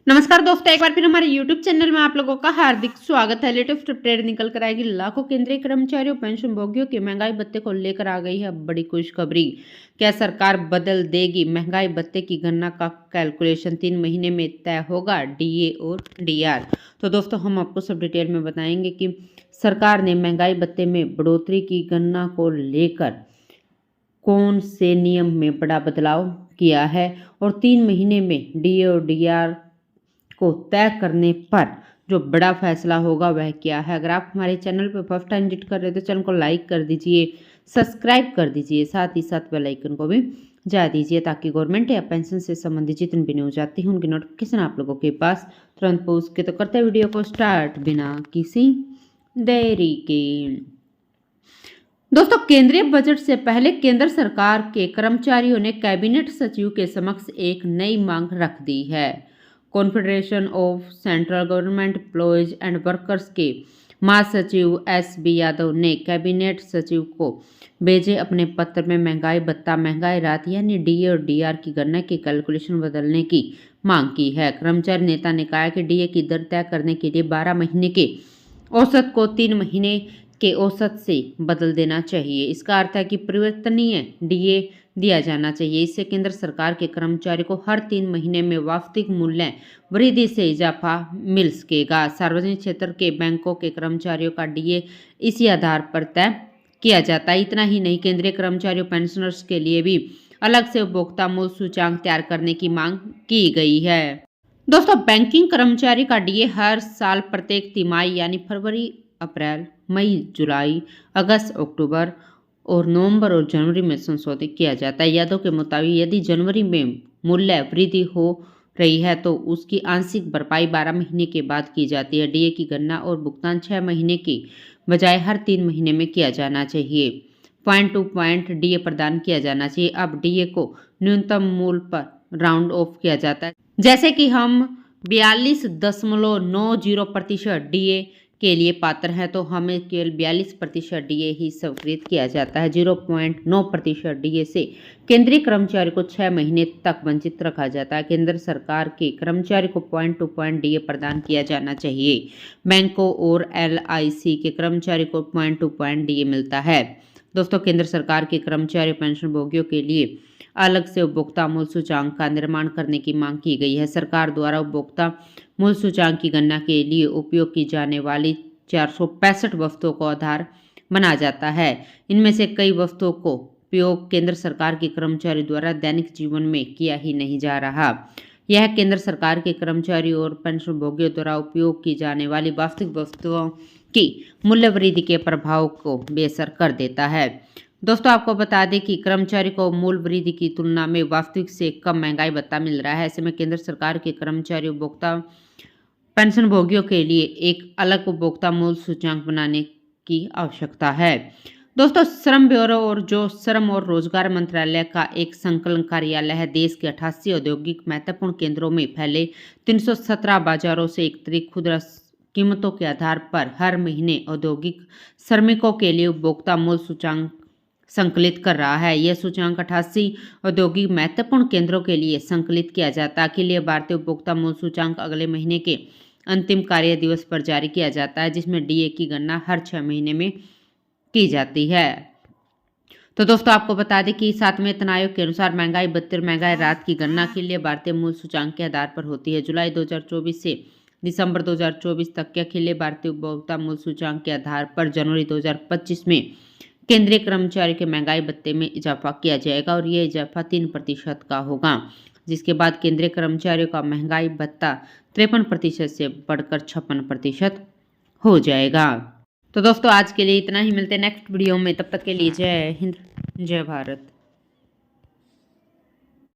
नमस्कार दोस्तों, एक बार फिर हमारे YouTube चैनल में आप लोगों का हार्दिक स्वागत है। लेटेस्ट अपडेट निकल कर आएगी। लाखों केंद्रीय कर्मचारियों पेंशन भोगियों की महंगाई भत्ते को लेकर आ गई है बड़ी खुशखबरी। क्या सरकार बदल देगी महंगाई भत्ते की गणना का कैलकुलेशन? 3 महीने में तय होगा डीए और डीआर। तो दोस्तों, हम आपको सब डिटेल में बताएंगे कि सरकार ने महंगाई भत्ते में बढ़ोतरी की गणना को लेकर कौन से नियम में बड़ा बदलाव किया है और 3 महीने में डीए और डीआर को तय करने पर जो बड़ा फैसला होगा वह क्या है। अगर आप हमारे चैनल पर फर्स्ट टाइम विजिट कर रहे हैं तो चैनल को लाइक कर दीजिए, सब्सक्राइब कर दीजिए, साथ ही साथ बेल आइकन को भी जा दीजिए ताकि गवर्नमेंट या पेंशन से संबंधित जितनी भी न्यूज आती है उनकी नोटिफिकेशन आप लोगों के पास तुरंत पहुंच सके। तो करते वीडियो को स्टार्ट बिना किसी देरी के। दोस्तों, केंद्रीय बजट से पहले केंद्र सरकार के कर्मचारियों ने कैबिनेट सचिव के समक्ष एक नई मांग रख दी है। Confederation of central government employees and workers के महासचिव एस.बी. यादव ने कैबिनेट सचिव को भेजे अपने पत्र में महंगाई भत्ता, महंगाई राहत यानी डीए और डीआर की गणना की कैलकुलेशन बदलने की मांग की है। कर्मचारी नेता ने कहा कि डीए की दर तय करने के लिए 12 महीने के औसत को 3 महीने के औसत से बदल देना चाहिए। इसका अर्थ है कि परिवर्तनीय डीए दिया जाना चाहिए। इससे केंद्र सरकार के कर्मचारी को हर 3 महीने में वास्तविक मूल्य वृद्धि से इजाफा मिल सकेगा। सार्वजनिक क्षेत्र के बैंकों के कर्मचारियों का डीए इसी आधार पर तय किया जाता है। इतना ही नहीं, केंद्रीय कर्मचारियों पेंशनर्स के लिए भी अलग से उपभोक्ता मूल्य सूचांक तैयार करने की मांग की गई है। दोस्तों, बैंकिंग कर्मचारी का डीए हर साल प्रत्येक तिमाही यानी फरवरी, अप्रैल, मई, जुलाई, अगस्त, अक्टूबर और नवंबर और जनवरी में संशोधित किया जाता है। यादव के मुताबिक यदि जनवरी में मूल्य वृद्धि हो रही है तो उसकी आंशिक भरपाई 12 महीने के बाद की जाती है। डीए की गणना और भुगतान 6 महीने की बजाय हर 3 महीने में किया जाना चाहिए। पॉइंट टू पॉइंट डीए प्रदान किया जाना चाहिए। अब डीए को न्यूनतम मूल्य पर राउंड ऑफ किया जाता है। जैसे कि हम 42.90% डीए के लिए पात्र है तो हमें केवल 42% डीए ही स्वीकृत किया जाता है। 0.9% डीए से केंद्रीय कर्मचारी को 6 महीने तक वंचित रखा जाता है। केंद्र सरकार के कर्मचारी को पॉइंट टू पॉइंट डीए प्रदान किया जाना चाहिए। बैंकों और एलआईसी के कर्मचारी को पॉइंट टू पॉइंट डीए मिलता है। दोस्तों, केंद्र सरकार के कर्मचारी पेंशन भोगियों के लिए अलग से उपभोक्ता मूल्य सूचांक का निर्माण करने की मांग की गई है। सरकार द्वारा उपभोक्ता मूल्य सूचांक की गणना के लिए उपयोग की जाने वाली 465 वस्तुओं को आधार माना जाता है। इनमें से कई वस्तुओं को उपयोग केंद्र सरकार के कर्मचारी द्वारा दैनिक जीवन में किया ही नहीं जा रहा। यह केंद्र सरकार के कर्मचारी और पेंशन भोगियों द्वारा उपयोग की जाने वाली वास्तविक वस्तुओं की मूल्य वृद्धि के प्रभाव को बेअसर कर देता है। दोस्तों, आपको बता दें कि कर्मचारी को मूल्य वृद्धि की तुलना में वास्तविक से कम महंगाई भत्ता मिल रहा है। ऐसे में केंद्र सरकार के कर्मचारी उपभोक्ता पेंशन भोगियों के लिए एक अलग उपभोक्ता मूल्य सूचांक बनाने की आवश्यकता है। दोस्तों, श्रम ब्यूरो और जो श्रम और रोजगार मंत्रालय का एक संकलन कार्यालय है, देश के 88 औद्योगिक महत्वपूर्ण केंद्रों में फैले 317 बाजारों से एकत्रित खुदरा कीमतों के आधार पर हर महीने औद्योगिक श्रमिकों के लिए उपभोक्ता मूल्य सूचांक संकलित कर रहा है। यह सूचांक 88 औद्योगिक महत्वपूर्ण केंद्रों के लिए संकलित किया जाता है। अखिल भारतीय उपभोक्ता मूल्य सूचांक अगले महीने के अंतिम कार्य दिवस पर जारी किया जाता है, जिसमें डीए की गणना हर 6 महीने में की जाती है। तो दोस्तों, आपको बता दें कि 7वें वेतन आयोग के अनुसार महंगाई भत्ते और महंगाई राहत की गणना के लिए भारतीय मूल्य सूचांक के आधार पर होती है। जुलाई 2024 से दिसंबर 2024 तक के अखिल भारतीय उपभोक्ता मूल्य सूचांक के आधार पर जनवरी 2025 में केंद्रीय कर्मचारी के महंगाई भत्ते में इजाफा किया जाएगा और यह इजाफा 3% का होगा, जिसके बाद केंद्रीय कर्मचारियों का महंगाई भत्ता 53% से बढ़कर 56% हो जाएगा। तो दोस्तों, आज के लिए इतना ही। मिलते हैं नेक्स्ट वीडियो में। तब तक के लिए जय हिंद, जय भारत।